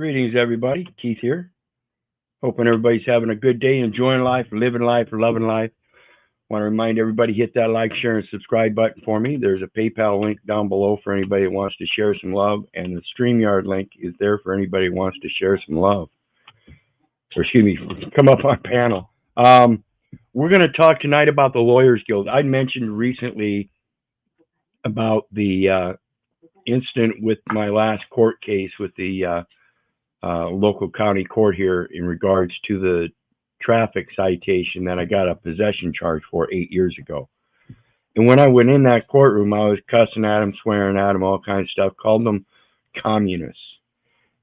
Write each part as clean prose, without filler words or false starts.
Greetings, everybody. Keith here. Hoping everybody's having a good day, enjoying life, living life, loving life. Want to remind everybody, hit that like, share, and subscribe button for me. There's a PayPal link down below for anybody that wants to share some love, and the StreamYard link is there for anybody who wants to share some love. Or excuse me, come up on panel. We're going to talk tonight about the Lawyers Guild. I mentioned recently about the incident with my last court case with the local county court here in regards to the traffic citation that I got a possession charge for 8 years ago. And when I went in that courtroom, I was cussing at them, swearing at them, all kinds of stuff, called them communists.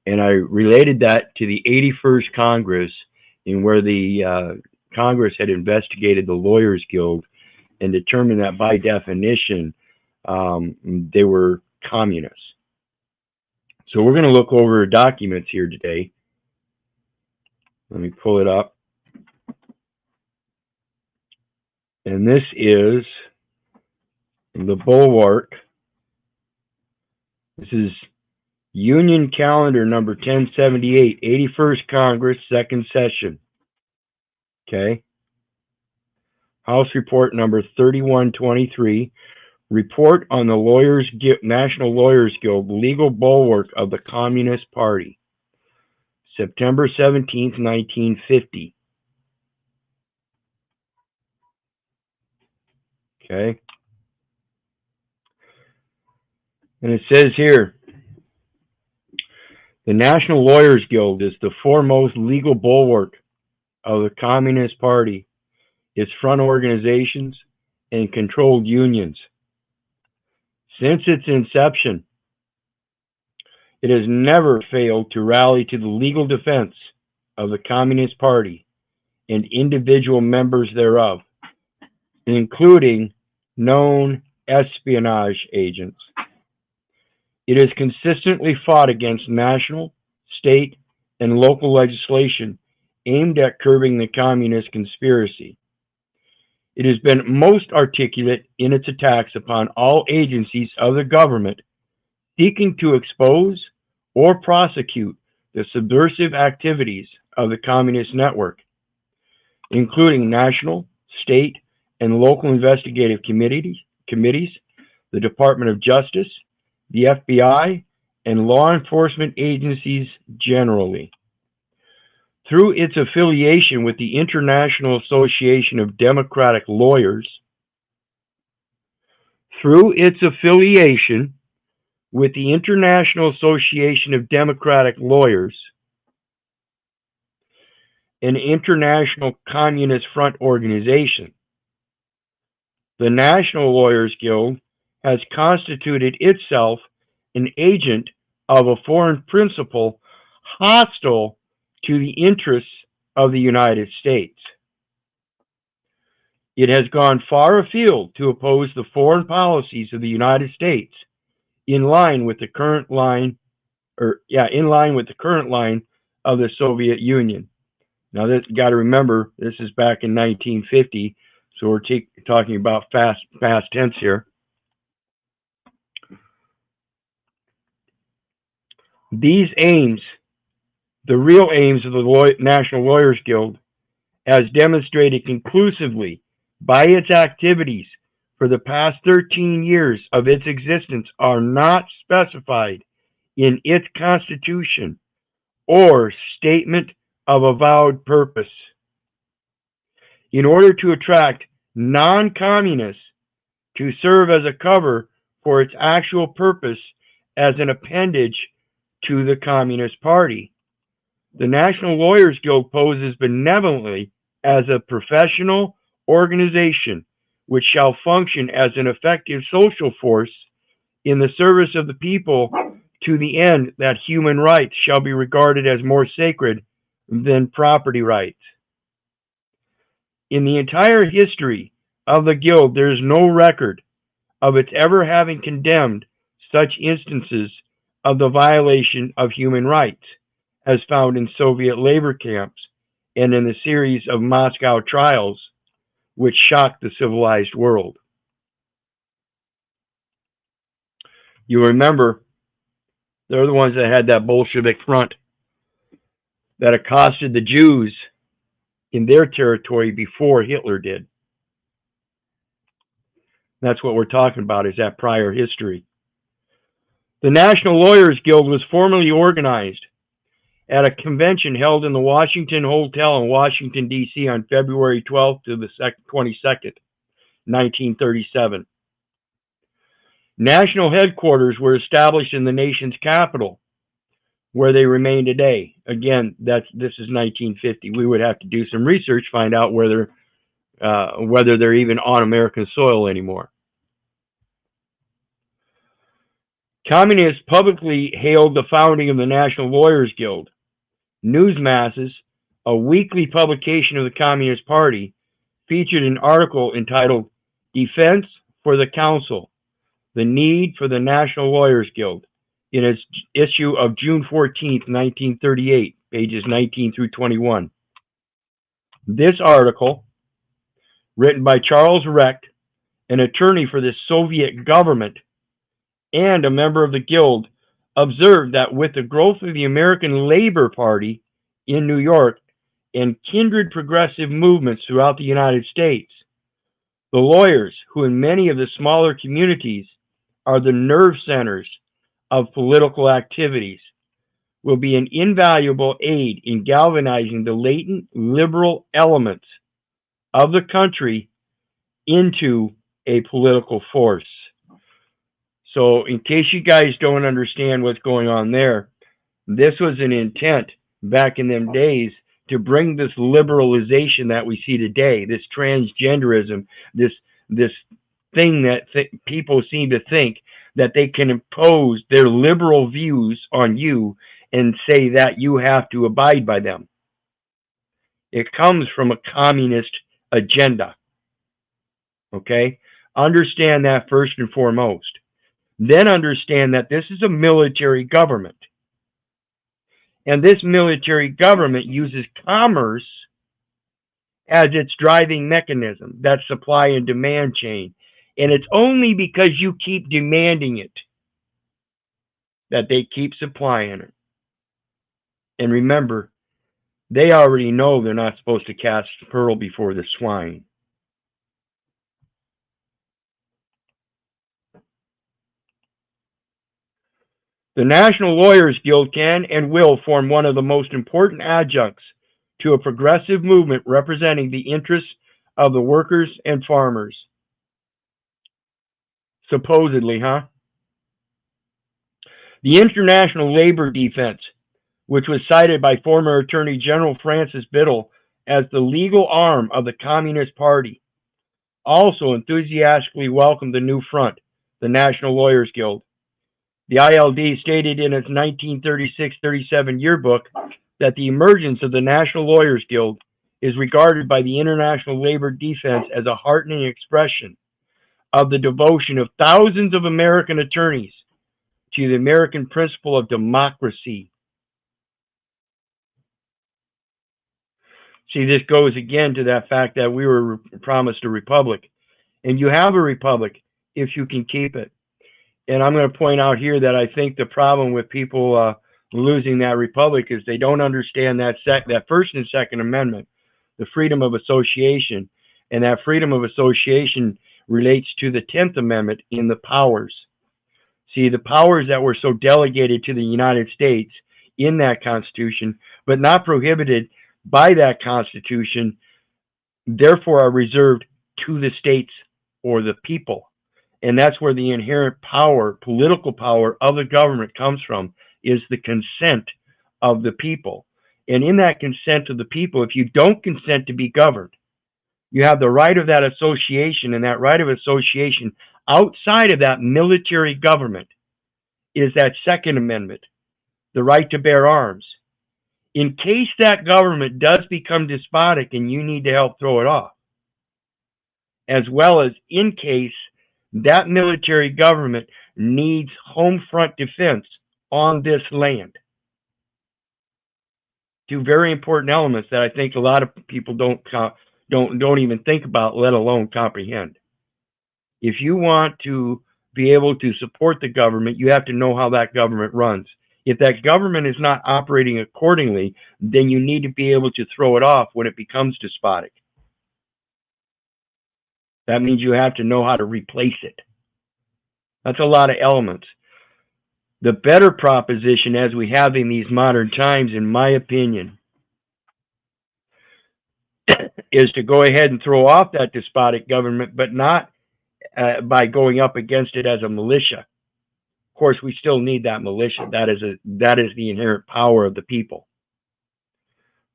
And I related that to the 81st Congress, in where the Congress had investigated the Lawyers Guild and determined that by definition they were communists. So we're going to look over documents here today. Let me pull it up. And this is the Bulwark. This is Union Calendar number 1078, 81st Congress, second session. Okay. House Report number 3123. Report on the National Lawyers Guild, legal bulwark of the Communist Party, September 17th, 1950. Okay. And it says here, the National Lawyers Guild is the foremost legal bulwark of the Communist Party, its front organizations, and controlled unions. Since its inception, it has never failed to rally to the legal defense of the Communist Party and individual members thereof, including known espionage agents. It has consistently fought against national, state, and local legislation aimed at curbing the communist conspiracy. It has been most articulate in its attacks upon all agencies of the government seeking to expose or prosecute the subversive activities of the communist network, including national, state, and local investigative committees, the Department of Justice, the FBI, and law enforcement agencies generally. Through its affiliation with the International Association of Democratic Lawyers, an international communist front organization, the National Lawyers Guild has constituted itself an agent of a foreign principal hostile to the interests of the United States. It has gone far afield to oppose the foreign policies of the United States in line with the current line of the Soviet Union. Now, you got to remember, this is back in 1950, so we're talking about past tense here. These aims, the real aims of the National Lawyers Guild, as demonstrated conclusively by its activities for the past 13 years of its existence, are not specified in its constitution or statement of avowed purpose. In order to attract non-communists to serve as a cover for its actual purpose as an appendage to the Communist Party, the National Lawyers Guild poses benevolently as a professional organization which shall function as an effective social force in the service of the people to the end that human rights shall be regarded as more sacred than property rights. In the entire history of the Guild, there is no record of its ever having condemned such instances of the violation of human rights as found in Soviet labor camps and in the series of Moscow trials which shocked the civilized world. You remember, they're the ones that had that Bolshevik front that accosted the Jews in their territory before Hitler did. That's what we're talking about, is that prior history. The National Lawyers Guild was formally organized at a convention held in the Washington Hotel in Washington, D.C. on February 12th to the 22nd, 1937. National headquarters were established in the nation's capital, where they remain today. Again, this is 1950. We would have to do some research, find out whether they're even on American soil anymore. Communists publicly hailed the founding of the National Lawyers Guild. Newsmasses, a weekly publication of the Communist Party, featured an article entitled "Defense for the Council: The Need for the National Lawyers Guild" in its issue of June 14, 1938, pages 19 through 21. This article, written by Charles Recht, an attorney for the Soviet government and a member of the Guild, observed that with the growth of the American Labor Party in New York and kindred progressive movements throughout the United States, the lawyers, who in many of the smaller communities are the nerve centers of political activities, will be an invaluable aid in galvanizing the latent liberal elements of the country into a political force. So in case you guys don't understand what's going on there, this was an intent back in them days to bring this liberalization that we see today, this transgenderism, this thing that people seem to think that they can impose their liberal views on you and say that you have to abide by them. It comes from a communist agenda. Okay? Understand that first and foremost. Then understand that this is a military government. And this military government uses commerce as its driving mechanism, that supply and demand chain. And it's only because you keep demanding it that they keep supplying it. And remember, they already know they're not supposed to cast the pearl before the swine. The National Lawyers Guild can and will form one of the most important adjuncts to a progressive movement representing the interests of the workers and farmers. Supposedly, huh? The International Labor Defense, which was cited by former Attorney General Francis Biddle as the legal arm of the Communist Party, also enthusiastically welcomed the new front, the National Lawyers Guild. The ILD stated in its 1936-37 yearbook that the emergence of the National Lawyers Guild is regarded by the International Labor Defense as a heartening expression of the devotion of thousands of American attorneys to the American principle of democracy. See, this goes again to that fact that we were promised a republic. And you have a republic if you can keep it. And I'm going to point out here that I think the problem with people losing that republic is they don't understand that First and Second Amendment, the freedom of association. And that freedom of association relates to the 10th Amendment in the powers. See, the powers that were so delegated to the United States in that Constitution, but not prohibited by that Constitution, therefore are reserved to the states or the people. And that's where the inherent power, political power of the government comes from, is the consent of the people. And in that consent of the people, if you don't consent to be governed, you have the right of that association, and that right of association outside of that military government is that Second Amendment, the right to bear arms. In case that government does become despotic and you need to help throw it off, as well as in case that military government needs home front defense on this land. Two very important elements that I think a lot of people don't even think about, let alone comprehend. If you want to be able to support the government, you have to know how that government runs. If that government is not operating accordingly, then you need to be able to throw it off when it becomes despotic. That means you have to know how to replace it. That's a lot of elements. The better proposition as we have in these modern times, in my opinion, is to go ahead and throw off that despotic government, but not by going up against it as a militia. Of course, we still need that militia. That is the inherent power of the people.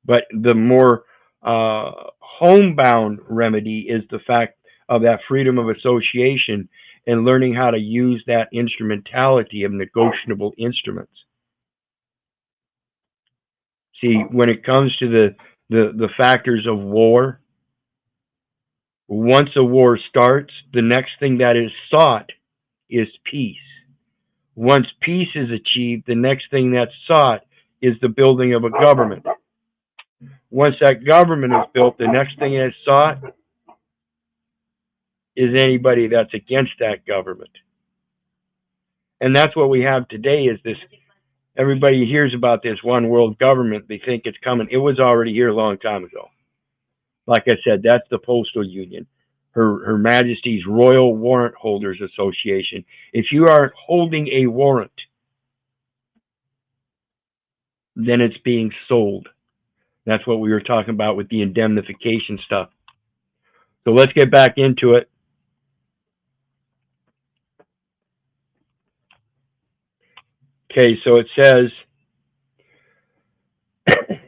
But the more homebound remedy is the fact of that freedom of association and learning how to use that instrumentality of negotiable instruments. See, when it comes to the factors of war, once a war starts, the next thing that is sought is peace. Once peace is achieved, the next thing that's sought is the building of a government. Once that government is built, the next thing that's sought is anybody that's against that government. And that's what we have today is this, everybody hears about this one world government, they think it's coming. It was already here a long time ago. Like I said, that's the Postal Union, Her Majesty's Royal Warrant Holders Association. If you aren't holding a warrant, then it's being sold. That's what we were talking about with the indemnification stuff. So let's get back into it. Okay, so it says,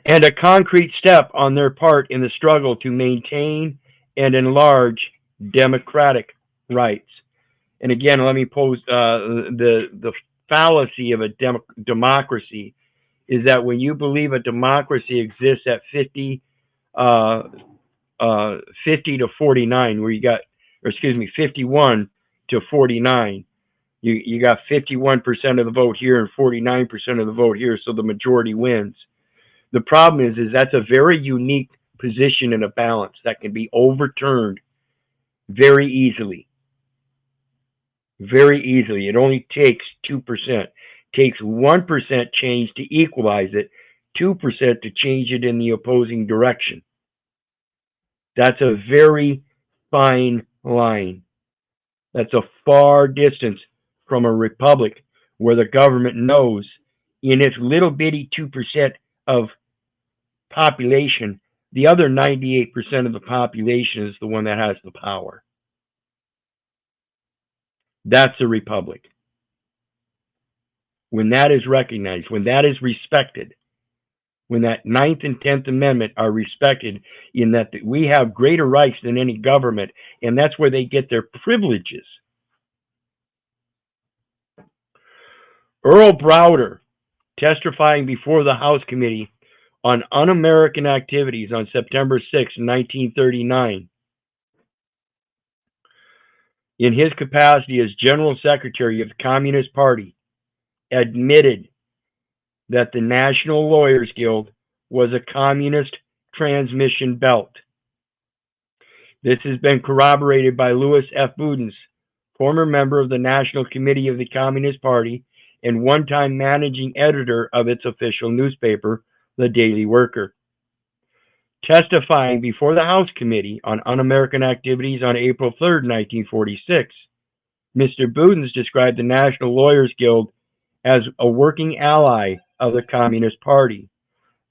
and a concrete step on their part in the struggle to maintain and enlarge democratic rights. And again, let me pose the fallacy of a democracy is that when you believe a democracy exists at 50 to 49, where you got, or excuse me, 51 to 49, you got 51% of the vote here and 49% of the vote here, so the majority wins. The problem is that's a very unique position in a balance that can be overturned very easily. Very easily. It only takes 2%. It takes 1% change to equalize it, 2% to change it in the opposing direction. That's a very fine line. That's a far distance from a republic where the government knows in its little bitty 2% of population, the other 98% of the population is the one that has the power. That's a republic. When that is recognized, when that is respected, when that 9th and 10th Amendment are respected in that we have greater rights than any government, and that's where they get their privileges. Earl Browder, testifying before the House Committee on Un-American Activities on September 6, 1939, in his capacity as General Secretary of the Communist Party, admitted that the National Lawyers Guild was a communist transmission belt. This has been corroborated by Louis F. Boudens, former member of the National Committee of the Communist Party and one-time managing editor of its official newspaper, The Daily Worker. Testifying before the House Committee on Un-American Activities on April 3, 1946, Mr. Boudens described the National Lawyers Guild as a working ally of the Communist Party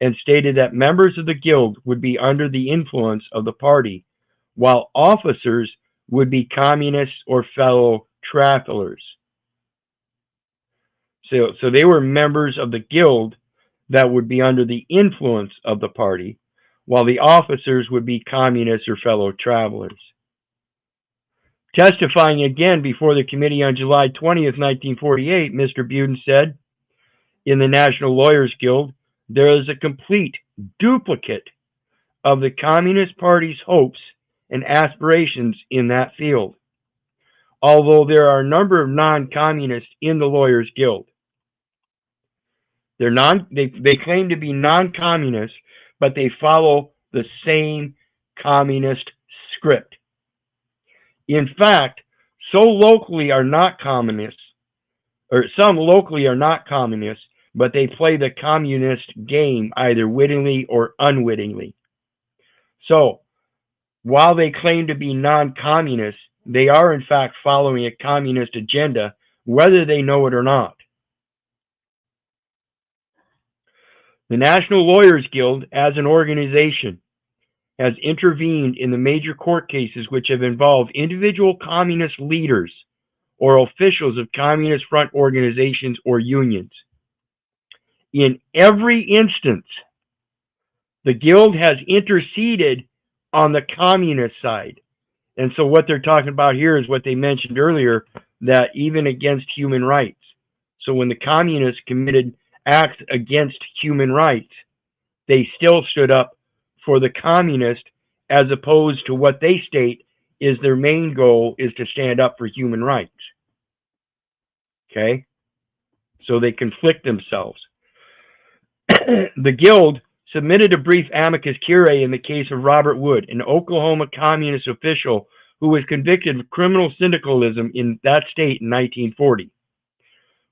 and stated that members of the Guild would be under the influence of the party, while officers would be communists or fellow travelers. So they were members of the Guild that would be under the influence of the party, while the officers would be communists or fellow travelers. Testifying again before the committee on July 20th, 1948, Mr. Boudens said, in the National Lawyers Guild, there is a complete duplicate of the Communist Party's hopes and aspirations in that field, although there are a number of non-communists in the Lawyers Guild. They claim to be non-communists, but they follow the same communist script. In fact, some locally are not communists, but they play the communist game either wittingly or unwittingly. So, while they claim to be non-communists, they are in fact following a communist agenda, whether they know it or not. The National Lawyers Guild, as an organization, has intervened in the major court cases which have involved individual communist leaders or officials of communist front organizations or unions. In every instance, the Guild has interceded on the communist side. And so what they're talking about here is what they mentioned earlier, that even against human rights. So when the communists committed acts against human rights, they still stood up for the communist, as opposed to what they state is their main goal is to stand up for human rights. Okay? So they conflict themselves. The Guild submitted a brief amicus curiae in the case of Robert Wood, an Oklahoma communist official who was convicted of criminal syndicalism in that state in 1940.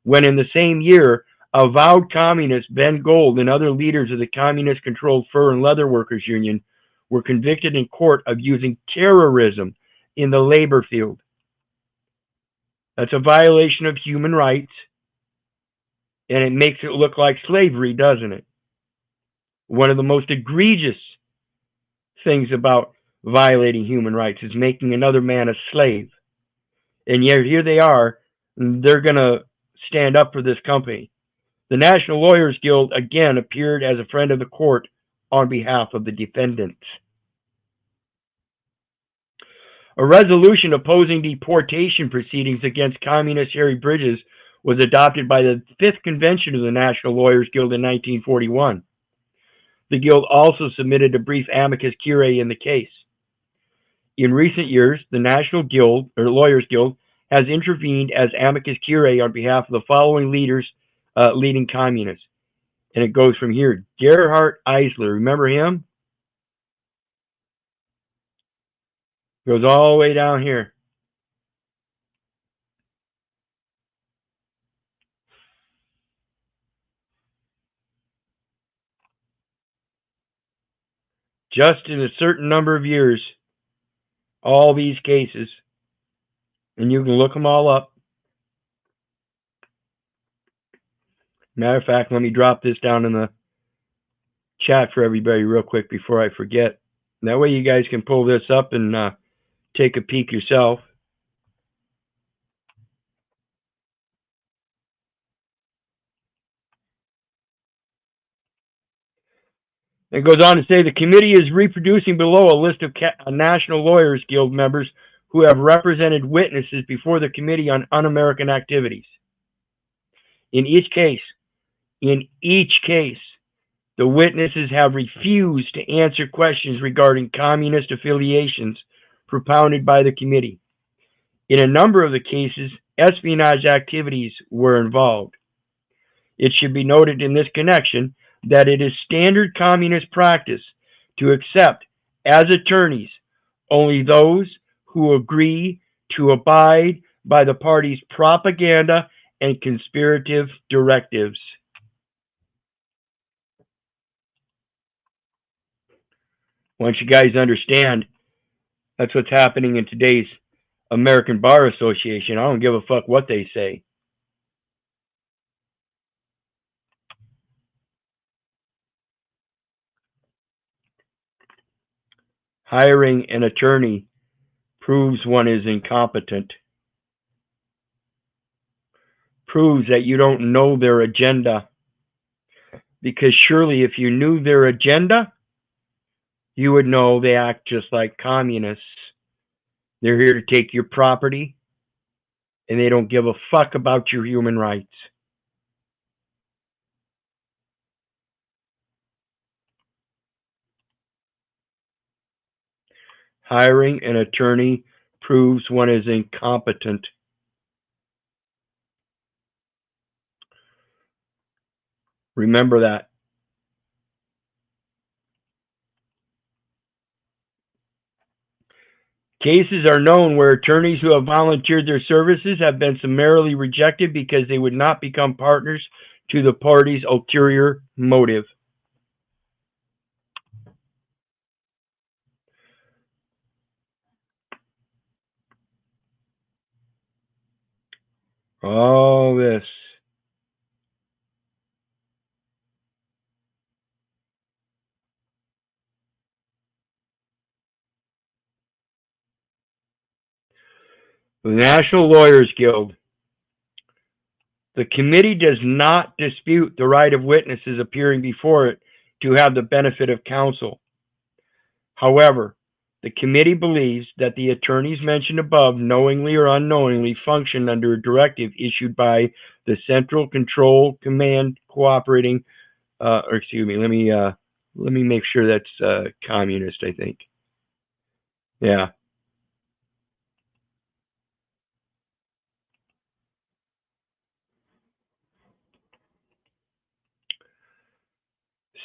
When in the same year, avowed communist Ben Gold and other leaders of the communist-controlled Fur and Leather Workers Union were convicted in court of using terrorism in the labor field. That's a violation of human rights, and it makes it look like slavery, doesn't it? One of the most egregious things about violating human rights is making another man a slave. And yet here they are, they're going to stand up for this company. The National Lawyers Guild again appeared as a friend of the court on behalf of the defendants. A resolution opposing deportation proceedings against Communist Harry Bridges was adopted by the 5th Convention of the National Lawyers Guild in 1941. The Guild also submitted a brief amicus curiae in the case. In recent years, the National Guild, or Lawyers Guild, has intervened as amicus curiae on behalf of the following leaders, leading communists. And it goes from here. Gerhard Eisler, remember him? Goes all the way down here. Just in a certain number of years, all these cases, and you can look them all up. Matter of fact, let me drop this down in the chat for everybody real quick before I forget. That way you guys can pull this up and take a peek yourself. It goes on to say the committee is reproducing below a list of National Lawyers Guild members who have represented witnesses before the Committee on Un-American Activities. In each case, the witnesses have refused to answer questions regarding communist affiliations propounded by the committee. In a number of the cases, espionage activities were involved. It should be noted in this connection that it is standard communist practice to accept as attorneys only those who agree to abide by the party's propaganda and conspirative directives. Once you guys understand that's what's happening in today's American Bar Association, I don't give a fuck what they say. Hiring an attorney proves one is incompetent. Proves that you don't know their agenda. Because surely if you knew their agenda, you would know they act just like communists. They're here to take your property, and they don't give a fuck about your human rights. Hiring an attorney proves one is incompetent. Remember that. Cases are known where attorneys who have volunteered their services have been summarily rejected because they would not become partners to the party's ulterior motive. All this. The National Lawyers Guild. The committee does not dispute the right of witnesses appearing before it to have the benefit of counsel. However, the committee believes that the attorneys mentioned above knowingly or unknowingly function under a directive issued by the Central Control Command cooperating, let me make sure that's communist, I think. Yeah.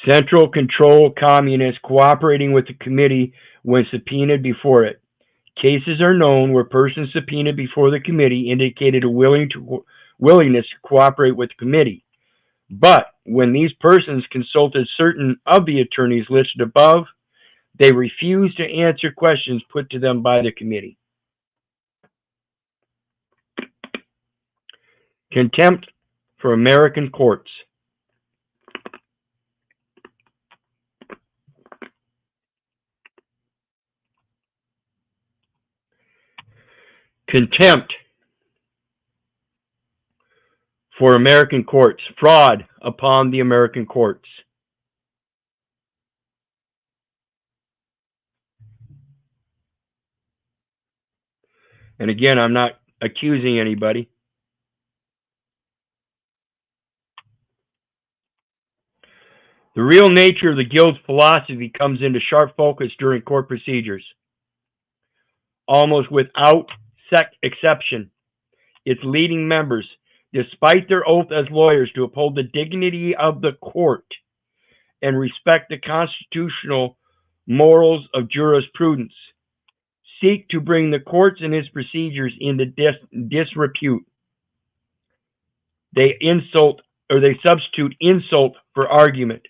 Central Control Communist cooperating with the committee when subpoenaed before it. Cases are known where persons subpoenaed before the committee indicated a willingness to cooperate with the committee. But when these persons consulted certain of the attorneys listed above, they refused to answer questions put to them by the committee. Contempt for American courts. Contempt for American courts. Fraud upon the American courts. And again, I'm not accusing anybody. The real nature of the Guild's philosophy comes into sharp focus during court procedures. Almost without exception, its leading members, despite their oath as lawyers to uphold the dignity of the court and respect the constitutional morals of jurisprudence, seek to bring the courts and its procedures into disrepute. They substitute insult for argument,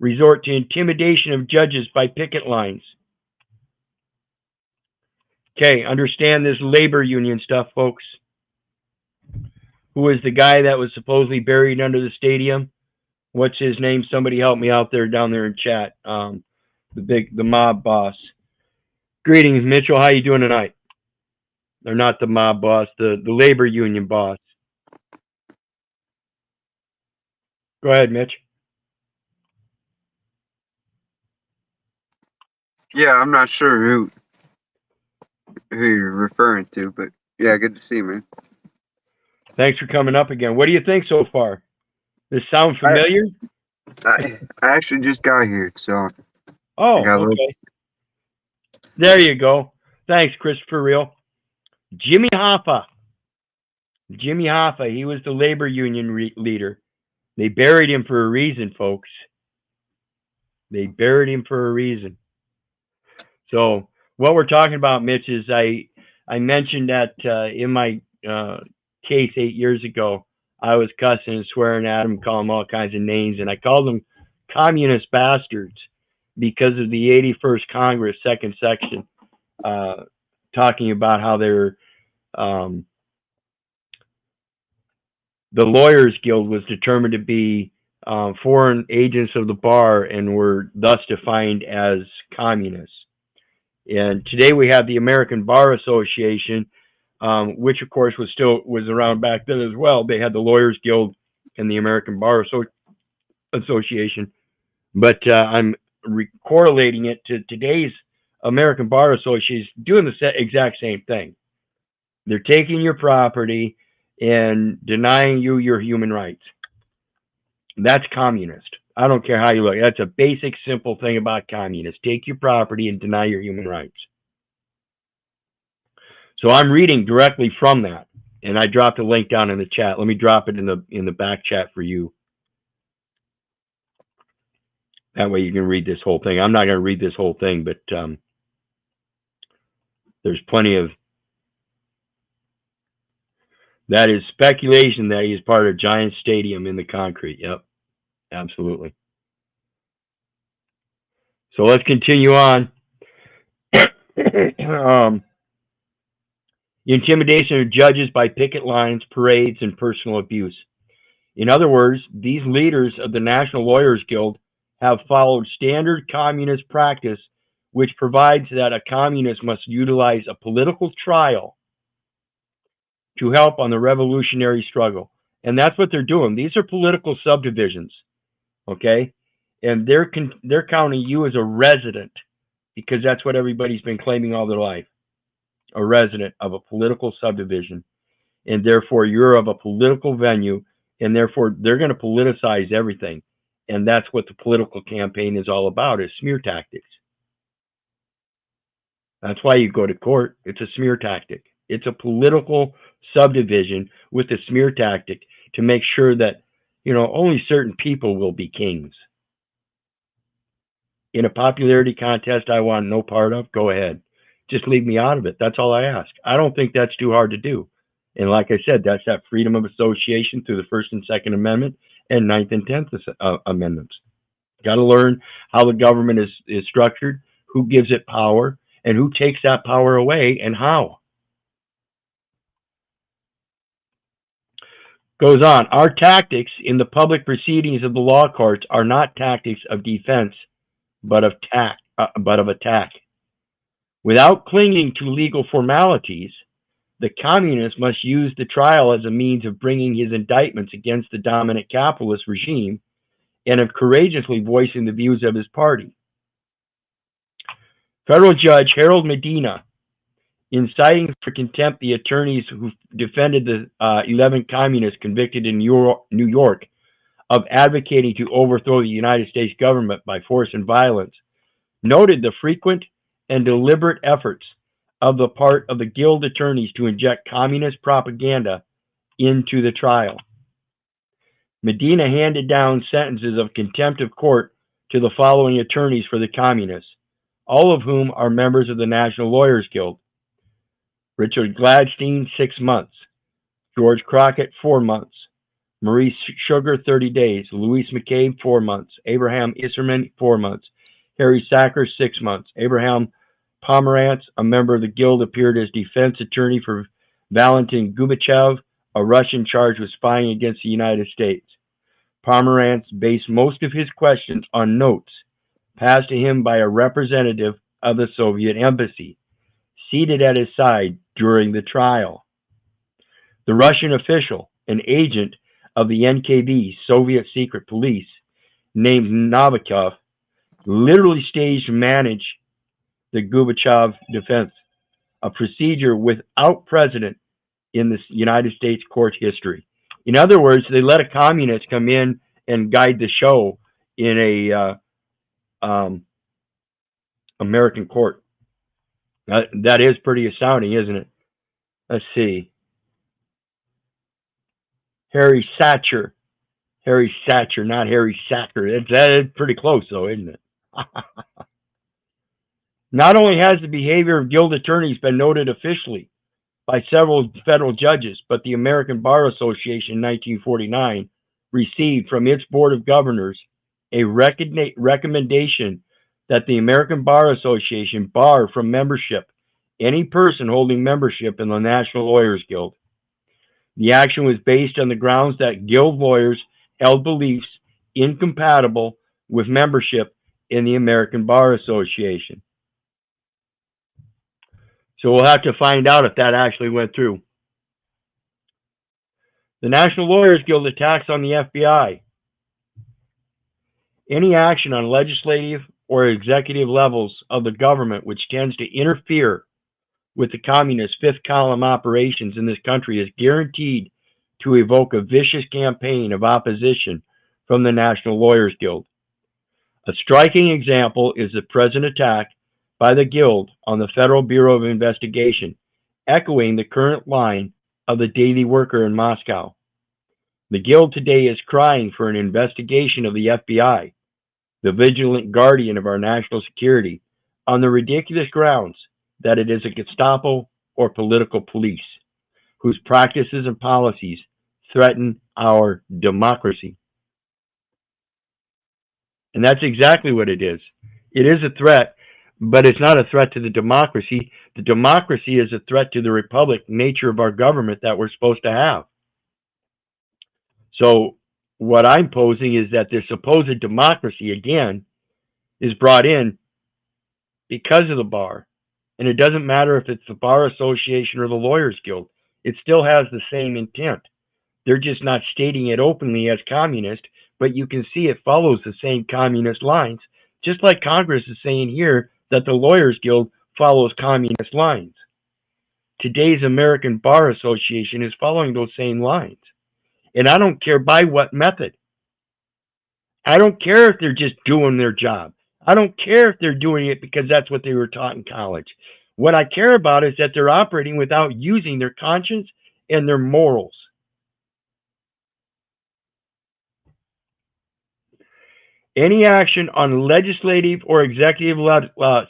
resort to intimidation of judges by picket lines. Okay, understand this labor union stuff, folks. Who was the guy that was supposedly buried under the stadium? What's his name? Somebody help me out there down there in chat. The mob boss. Greetings, Mitchell. How you doing tonight? They're not the mob boss, the labor union boss. Go ahead, Mitch. Yeah, I'm not sure who you're referring to, but yeah, good to see you, man. Thanks for coming up again. What do you think so far? Does this sound familiar? I actually just got here, so. Oh, okay. There you go. Thanks, Christopher Real. Jimmy Hoffa. Jimmy Hoffa, he was the labor union leader. They buried him for a reason, folks. They buried him for a reason. So what we're talking about, Mitch, is I mentioned that in my case 8 years ago, I was cussing and swearing at him, calling them all kinds of names, and I called them communist bastards because of the 81st Congress, second section, talking about how they're the Lawyers Guild was determined to be foreign agents of the bar and were thus defined as communists. And today we have the American Bar Association, which of course was around back then as well. They had the Lawyers Guild and the American Bar Association, but I'm correlating it to today's American Bar Association doing the exact same thing. They're taking your property and denying you your human rights. That's communist. I don't care how you look. That's a basic, simple thing about communists. Take your property and deny your human rights. So I'm reading directly from that, and I dropped a link down in the chat. Let me drop it in the back chat for you. That way you can read this whole thing. I'm not going to read this whole thing, but there's plenty of That is speculation that he is part of a giant stadium in the concrete. Yep, absolutely. So let's continue on. Intimidation of judges by picket lines, parades, and personal abuse. In other words, these leaders of the National Lawyers Guild have followed standard communist practice, which provides that a communist must utilize a political trial to help on the revolutionary struggle. And that's what they're doing. These are political subdivisions, okay? And they're counting you as a resident, because that's what everybody's been claiming all their life, a resident of a political subdivision. And therefore, you're of a political venue, and therefore, they're going to politicize everything. And that's what the political campaign is all about, is smear tactics. That's why you go to court. It's a smear tactic. It's a political subdivision with a smear tactic to make sure that, only certain people will be kings. In a popularity contest I want no part of, go ahead. Just leave me out of it. That's all I ask. I don't think that's too hard to do. And like I said, that's that freedom of association through the First and Second Amendment and Ninth and 10th Amendments. Got to learn how the government is structured, who gives it power, and who takes that power away, and how. Goes on. Our tactics in the public proceedings of the law courts are not tactics of defense, but of attack. Without clinging to legal formalities, the communist must use the trial as a means of bringing his indictments against the dominant capitalist regime and of courageously voicing the views of his party. Federal Judge Harold Medina, in citing for contempt the attorneys who defended the 11 communists convicted in New York of advocating to overthrow the United States government by force and violence, noted the frequent and deliberate efforts of the part of the Guild attorneys to inject communist propaganda into the trial. Medina handed down sentences of contempt of court to the following attorneys for the communists, all of whom are members of the National Lawyers Guild. Richard Gladstein, 6 months. George Crockett, 4 months. Maurice Sugar, 30 days. Louis McCabe, 4 months. Abraham Isserman, 4 months. Harry Sacker, 6 months. Abraham Pomerantz, a member of the Guild, appeared as defense attorney for Valentin Gubachev, a Russian charged with spying against the United States. Pomerantz based most of his questions on notes passed to him by a representative of the Soviet embassy, seated at his side during the trial. The Russian official, an agent of the NKV, Soviet secret police, named Novikov, literally staged and managed the Gubachev defense, a procedure without precedent in the United States court history. In other words, they let a communist come in and guide the show in a American court. That is pretty astounding, isn't it? Let's see. Harry Sacker, not Harry Sacker. That is pretty close, though, isn't it? Not only has the behavior of Guild attorneys been noted officially by several federal judges, but the American Bar Association in 1949 received from its Board of Governors a recommendation that the American Bar Association bar from membership any person holding membership in the National Lawyers Guild. The action was based on the grounds that Guild lawyers held beliefs incompatible with membership in the American Bar Association. So we'll have to find out if that actually went through. The National Lawyers Guild attacks on the FBI. Any action on legislative or executive levels of the government which tends to interfere with the communist fifth column operations in this country is guaranteed to evoke a vicious campaign of opposition from the National Lawyers Guild. A striking example is the present attack by the Guild on the Federal Bureau of Investigation, echoing the current line of the Daily Worker in Moscow. The Guild today is crying for an investigation of the FBI, the vigilant guardian of our national security, on the ridiculous grounds that it is a Gestapo or political police whose practices and policies threaten our democracy. And that's exactly what it is. It is a threat, but it's not a threat to the democracy. The democracy is a threat to the republic nature of our government that we're supposed to have. So what I'm posing is that the supposed democracy, again, is brought in because of the bar. And it doesn't matter if it's the Bar Association or the Lawyers Guild. It still has the same intent. They're just not stating it openly as communist, but you can see it follows the same communist lines, just like Congress is saying here that the Lawyers Guild follows communist lines. Today's American Bar Association is following those same lines. And I don't care by what method. I don't care if they're just doing their job. I don't care if they're doing it because that's what they were taught in college. What I care about is that they're operating without using their conscience and their morals. Any action on legislative or executive, a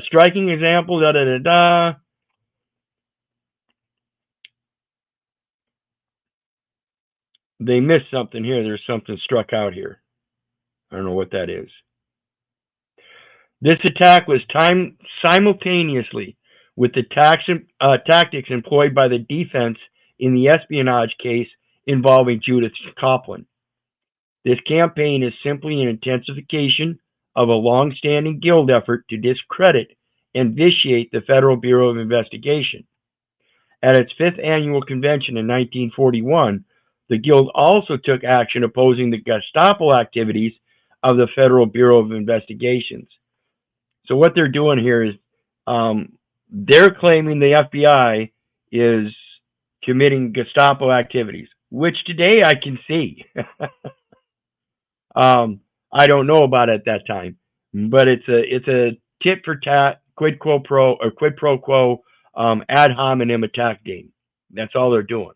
striking example, They missed something here. There's something struck out here. I don't know what that is. This attack was timed simultaneously with the tactics employed by the defense in the espionage case involving Judith Copeland. This campaign is simply an intensification of a long-standing Guild effort to discredit and vitiate the Federal Bureau of Investigation. At its 5th annual convention in 1941, the Guild also took action opposing the Gestapo activities of the Federal Bureau of Investigations. So what they're doing here is they're claiming the FBI is committing Gestapo activities, which today I can see. I don't know about it at that time, but it's a tit for tat, quid pro quo, ad hominem attack game. That's all they're doing.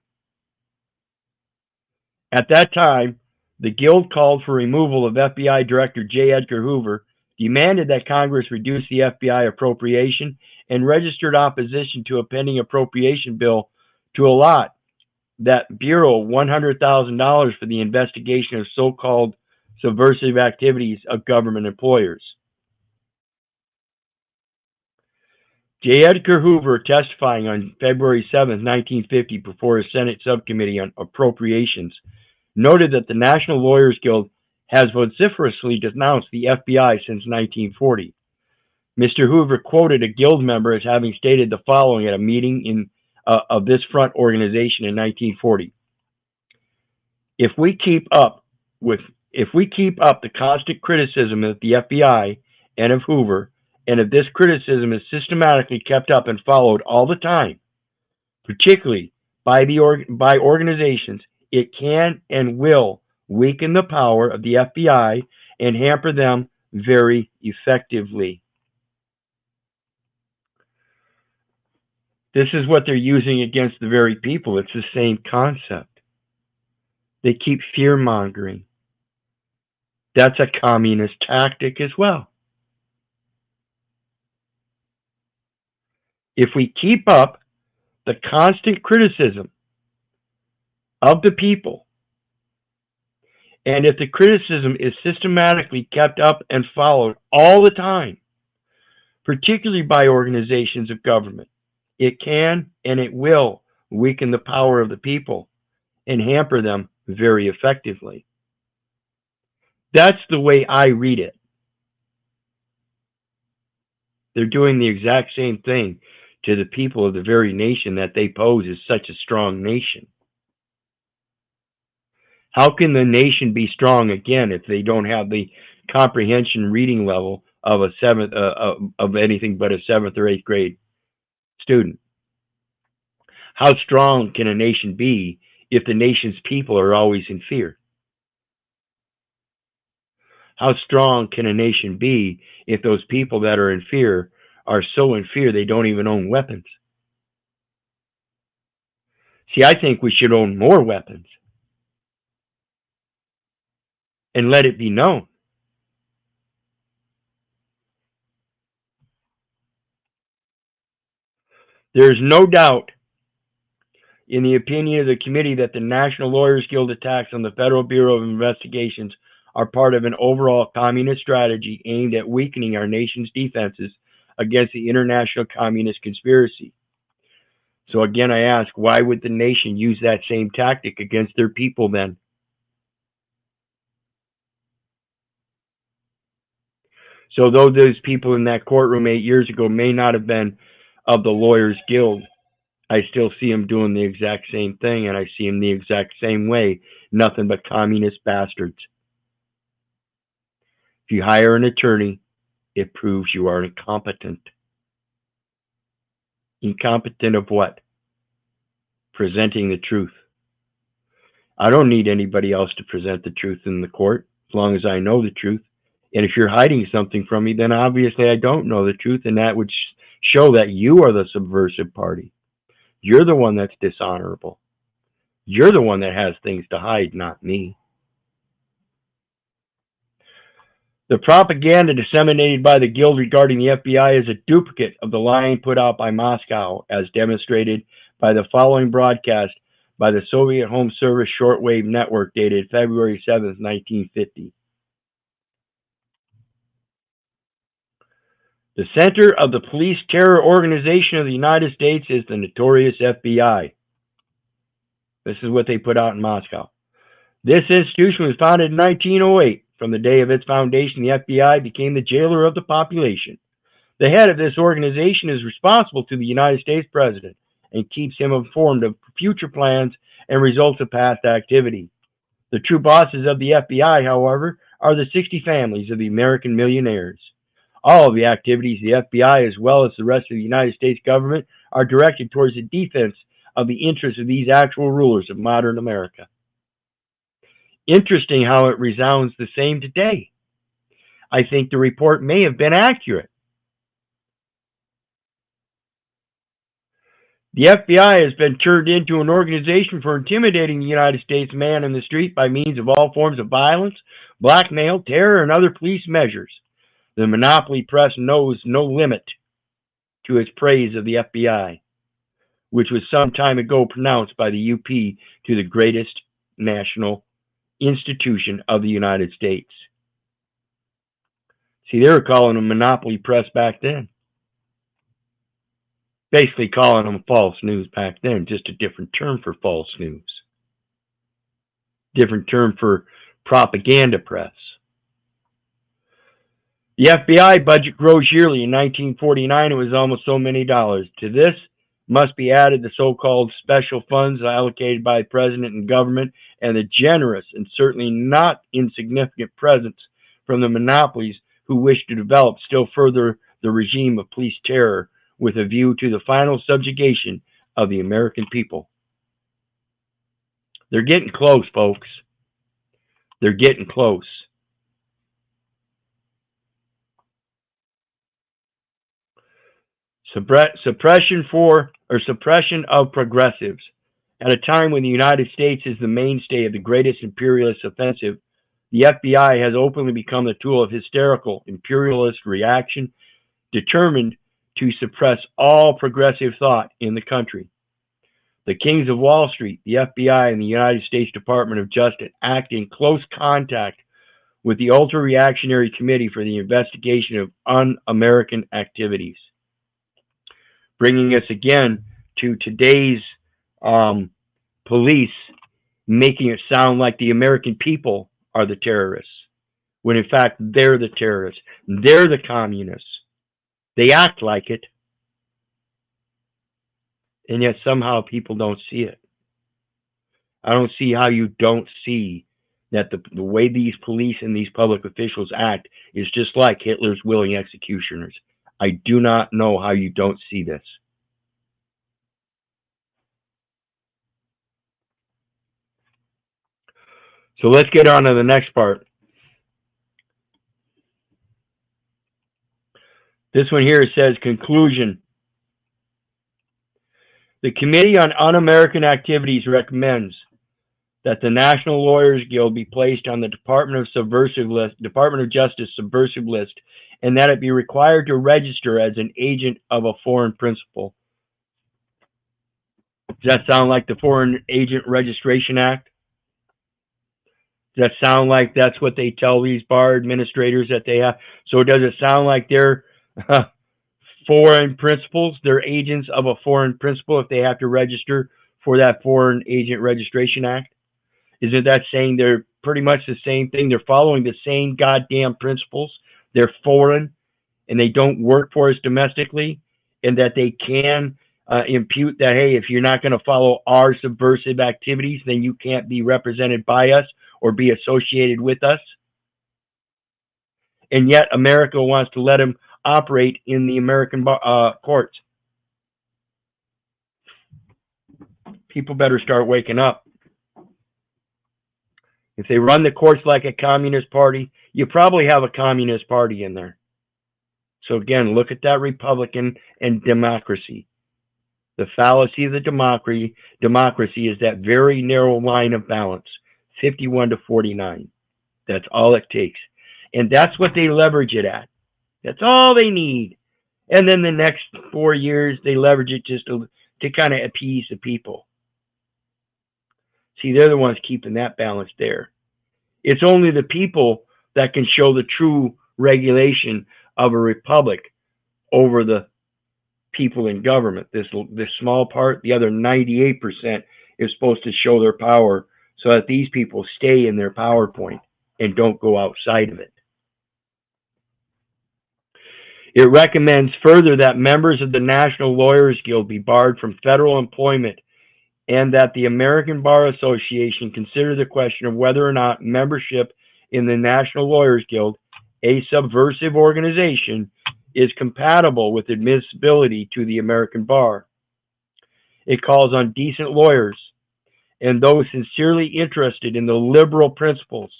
At that time, the Guild called for removal of FBI Director J. Edgar Hoover, demanded that Congress reduce the FBI appropriation, and registered opposition to a pending appropriation bill to allot that Bureau $100,000 for the investigation of so-called subversive activities of government employers. J. Edgar Hoover, testifying on February 7, 1950, before a Senate subcommittee on appropriations, noted that the National Lawyers Guild has vociferously denounced the FBI since 1940. Mr. Hoover quoted a Guild member as having stated the following at a meeting of this front organization in 1940. If we keep up the constant criticism of the FBI and of Hoover, and if this criticism is systematically kept up and followed all the time, particularly by organizations, it can and will weaken the power of the FBI and hamper them very effectively. This is what they're using against the very people. It's the same concept. They keep fear-mongering. That's a communist tactic as well. If we keep up the constant criticism of the people, and if the criticism is systematically kept up and followed all the time, particularly by organizations of government, it can and it will weaken the power of the people and hamper them very effectively. That's the way I read it. They're doing the exact same thing to the people of the very nation that they pose as such a strong nation. How can the nation be strong again if they don't have the comprehension reading level of a seventh of anything but a 7th or 8th grade student? How strong can a nation be if the nation's people are always in fear? How strong can a nation be if those people that are in fear are so in fear they don't even own weapons? See, I think we should own more weapons and let it be known. There's no doubt in the opinion of the committee, that the National Lawyers Guild attacks on the Federal Bureau of Investigations are part of an overall communist strategy aimed at weakening our nation's defenses against the international communist conspiracy. So again, I ask, why would the nation use that same tactic against their people then? So though those people in that courtroom 8 years ago may not have been of the Lawyers Guild, I still see them doing the exact same thing, and I see them the exact same way. Nothing but communist bastards. If you hire an attorney, it proves you are incompetent. Incompetent of what? Presenting the truth. I don't need anybody else to present the truth in the court, as long as I know the truth. And if you're hiding something from me, then obviously I don't know the truth, and that would show that you are the subversive party. You're the one that's dishonorable. You're the one that has things to hide, not me. The propaganda disseminated by the Guild regarding the FBI is a duplicate of the lying put out by Moscow, as demonstrated by the following broadcast by the Soviet Home Service shortwave network dated February 7, 1950. The center of the police terror organization of the United States is the notorious FBI. This is what they put out in Moscow. This institution was founded in 1908. From the day of its foundation, the FBI became the jailer of the population. The head of this organization is responsible to the United States President and keeps him informed of future plans and results of past activity. The true bosses of the FBI, however, are the 60 families of the American millionaires. All of the activities of the FBI, as well as the rest of the United States government, are directed towards the defense of the interests of these actual rulers of modern America. Interesting how it resounds the same today. I think the report may have been accurate. The FBI has been turned into an organization for intimidating the United States man in the street by means of all forms of violence, blackmail, terror, and other police measures. The monopoly press knows no limit to its praise of the FBI, which was some time ago pronounced by the UP to the greatest national institution of the United States. See, they were calling them monopoly press back then. Basically calling them false news back then, just a different term for false news. Different term for propaganda press. The FBI budget grows yearly. In 1949, it was almost so many dollars. To this must be added the so-called special funds allocated by the president and government, and the generous and certainly not insignificant presence from the monopolies who wish to develop still further the regime of police terror with a view to the final subjugation of the American people. They're getting close, folks. They're getting close. Suppression of progressives. At a time when the United States is the mainstay of the greatest imperialist offensive, the FBI has openly become the tool of hysterical imperialist reaction, determined to suppress all progressive thought in the country. The kings of Wall Street, the FBI, and the United States Department of Justice act in close contact with the ultra-reactionary Committee for the Investigation of Un-American Activities. Bringing us again to today's police, making it sound like the American people are the terrorists, when in fact they're the terrorists. They're the communists. They act like it, and yet somehow people don't see it. I don't see how you don't see that the way these police and these public officials act is just like Hitler's willing executioners. I do not know how you don't see this. So let's get on to the next part. This one here says, conclusion. The Committee on Un-American Activities recommends that the National Lawyers Guild be placed on the Department of Justice Subversive list, and that it be required to register as an agent of a foreign principal. Does that sound like the Foreign Agent Registration Act? Does that sound like that's what they tell these bar administrators that they have? So does it sound like they're foreign principals? They're agents of a foreign principal if they have to register for that Foreign Agent Registration Act? Isn't that saying they're pretty much the same thing? They're following the same goddamn principles. They're foreign and they don't work for us domestically, and that they can impute that, hey, if you're not going to follow our subversive activities, then you can't be represented by us or be associated with us. And yet America wants to let them operate in the American courts. People better start waking up. If they run the courts like a communist party, you probably have a communist party in there. So again, look at that Republican and democracy. The fallacy of the democracy is that very narrow line of balance, 51 to 49. That's all it takes. And that's what they leverage it at. That's all they need. And then the next 4 years, they leverage it just to kind of appease the people. See, they're the ones keeping that balance there. It's only the people that can show the true regulation of a republic over the people in government. This small part, the other 98% is supposed to show their power so that these people stay in their PowerPoint and don't go outside of it. It recommends further that members of the National Lawyers Guild be barred from federal employment, and that the American Bar Association consider the question of whether or not membership in the National Lawyers Guild, a subversive organization, is compatible with admissibility to the American bar. It calls on decent lawyers and those sincerely interested in the liberal principles.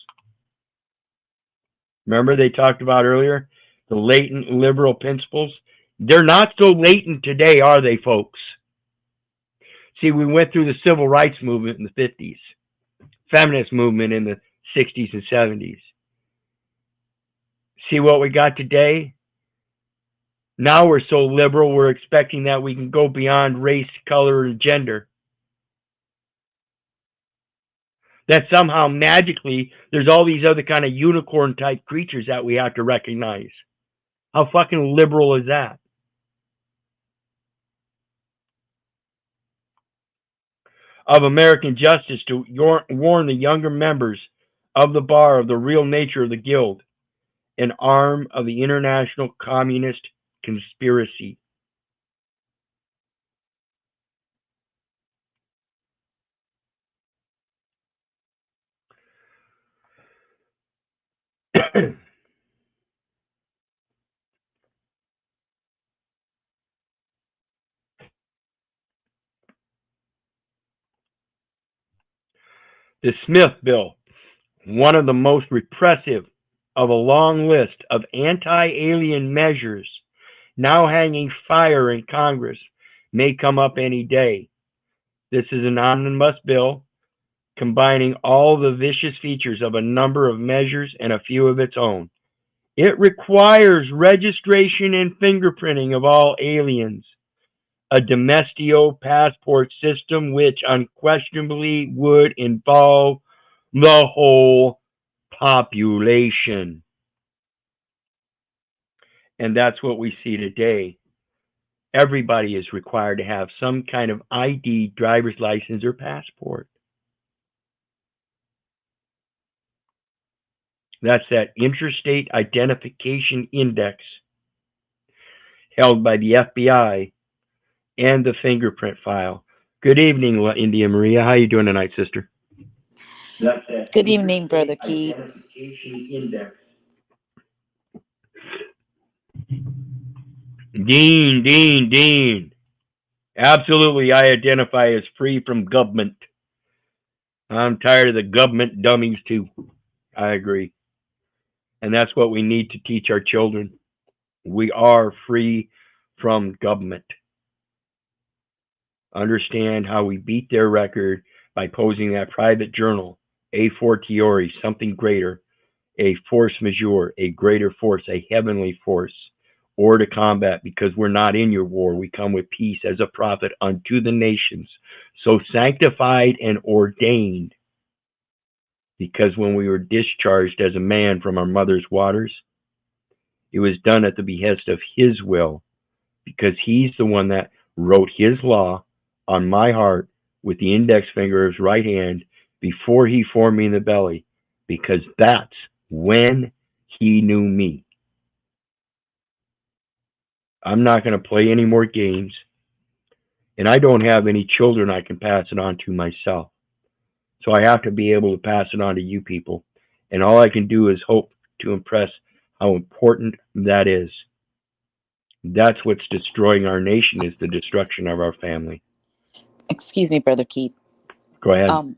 Remember they talked about earlier, the latent liberal principles? They're not so latent today, are they, folks? See, we went through the civil rights movement in the 50s, feminist movement in the 60s and 70s. See what we got today? Now we're so liberal, we're expecting that we can go beyond race, color, and gender. That somehow magically there's all these other kind of unicorn type creatures that we have to recognize. How fucking liberal is that? Of American justice to warn the younger members of the bar of the real nature of the guild, an arm of the international communist conspiracy. The Smith Bill, one of the most repressive of a long list of anti-alien measures now hanging fire in Congress, may come up any day. This is an omnibus bill combining all the vicious features of a number of measures and a few of its own. It requires registration and fingerprinting of all aliens, a domestic passport system which unquestionably would involve the whole population. And that's what we see today. Everybody is required to have some kind of ID, driver's license, or passport. That's that Interstate Identification Index held by the FBI and the fingerprint file. Good evening, India Maria. How you doing tonight, sister? Good evening, Brother Keith. Identification Index. Dean. Absolutely, I identify as free from government. I'm tired of the government dummies too. I agree. And that's what we need to teach our children. We are free from government. Understand how we beat their record by posing that private journal, a fortiori, something greater, a force majeure, a greater force, a heavenly force, or to combat, because we're not in your war. We come with peace as a prophet unto the nations. So sanctified and ordained, because when we were discharged as a man from our mother's waters, it was done at the behest of his will, because he's the one that wrote his law on my heart with the index finger of his right hand before he formed me in the belly, because that's when he knew me. I'm not going to play any more games, and I don't have any children I can pass it on to myself. So I have to be able to pass it on to you people, and all I can do is hope to impress how important that is. That's what's destroying our nation, is the destruction of our family. Excuse me, Brother Keith. Go ahead.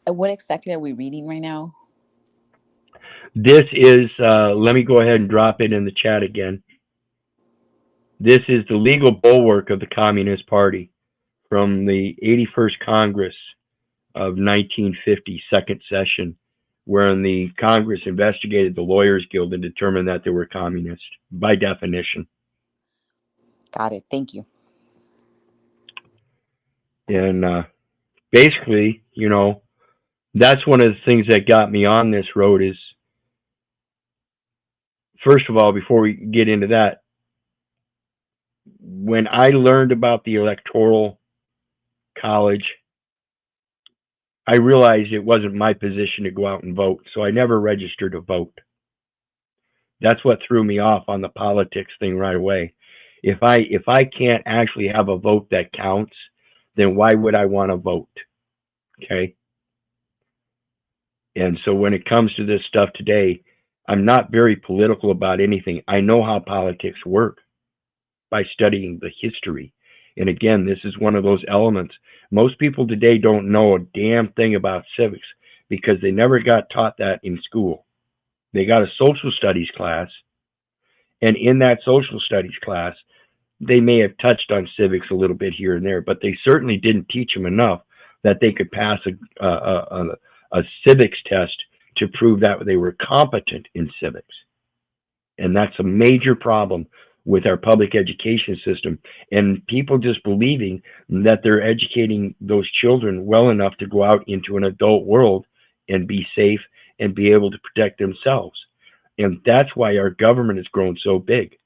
What exactly are we reading right now? This is, let me go ahead and drop it in the chat again. This is the legal bulwark of the Communist Party from the 81st Congress of 1950, second session, wherein the Congress investigated the Lawyers Guild and determined that they were communist by definition. Got it. Thank you. And basically, you know, that's one of the things that got me on this road is, first of all, before we get into that, when I learned about the Electoral College, I realized it wasn't my position to go out and vote, so I never registered to vote. That's what threw me off on the politics thing right away. If I can't actually have a vote that counts, then why would I want to vote? Okay? And so when it comes to this stuff today, I'm not very political about anything. I know how politics work by studying the history. And again, this is one of those elements. Most people today don't know a damn thing about civics because they never got taught that in school. They got a social studies class, and in that social studies class, they may have touched on civics a little bit here and there, but they certainly didn't teach them enough that they could pass a civics test to prove that they were competent in civics. And that's a major problem with our public education system, and people just believing that they're educating those children well enough to go out into an adult world and be safe and be able to protect themselves. And that's why our government has grown so big.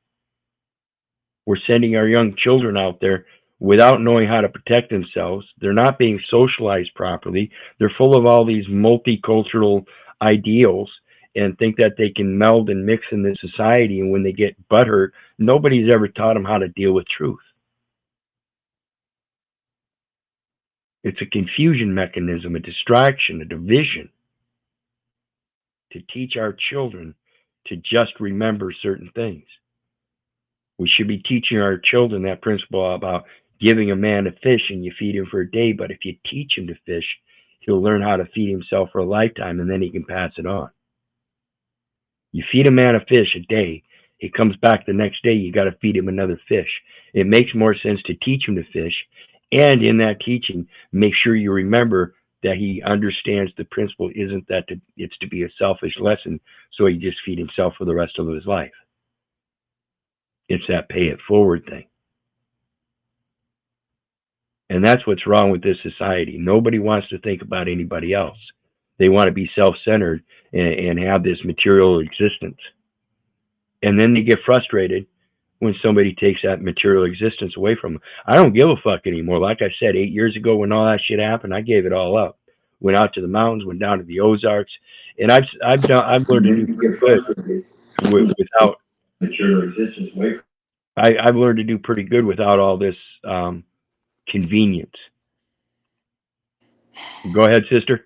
We're sending our young children out there without knowing how to protect themselves. They're not being socialized properly. They're full of all these multicultural ideals and think that they can meld and mix in this society, and when they get butthurt, nobody's ever taught them how to deal with truth. It's a confusion mechanism, a distraction, a division to teach our children to just remember certain things. We should be teaching our children that principle about giving a man a fish and you feed him for a day, but if you teach him to fish, he'll learn how to feed himself for a lifetime, and then he can pass it on. You feed a man a fish a day, he comes back the next day, you got to feed him another fish. It makes more sense to teach him to fish, and in that teaching, make sure you remember that he understands the principle isn't that it's to be a selfish lesson, so he just feed himself for the rest of his life. It's that pay it forward thing. And that's what's wrong with this society. Nobody wants to think about anybody else. They want to be self-centered and have this material existence. And then they get frustrated when somebody takes that material existence away from them. I don't give a fuck anymore. Like I said, 8 years ago when all that shit happened, I gave it all up. Went out to the mountains, went down to the Ozarks, and I've learned to do pretty good without material existence away from them. I've learned to do pretty good without all this convenience. Go ahead, sister.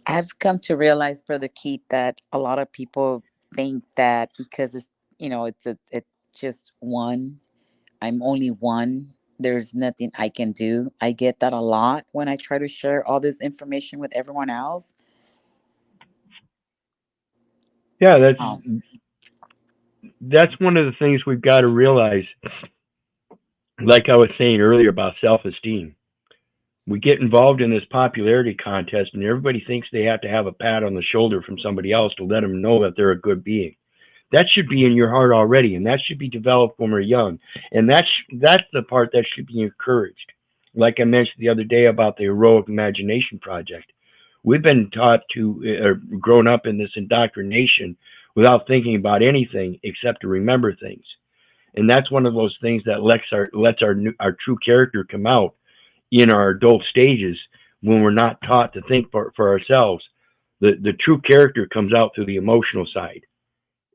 I've come to realize, Brother Keith, that a lot of people think that because it's it's just one. I'm only one. There's nothing I can do. I get that a lot when I try to share all this information with everyone else. Yeah, that's one of the things we've got to realize. Like I was saying earlier about self-esteem. We get involved in this popularity contest, and everybody thinks they have to have a pat on the shoulder from somebody else to let them know that they're a good being. That should be in your heart already, and that should be developed when we're young. And that's the part that should be encouraged. Like I mentioned the other day about the Heroic Imagination Project, we've been taught to, or grown up in this indoctrination without thinking about anything except to remember things. And that's one of those things that lets our true character come out in our adult stages when we're not taught to think for ourselves. The true character comes out through the emotional side,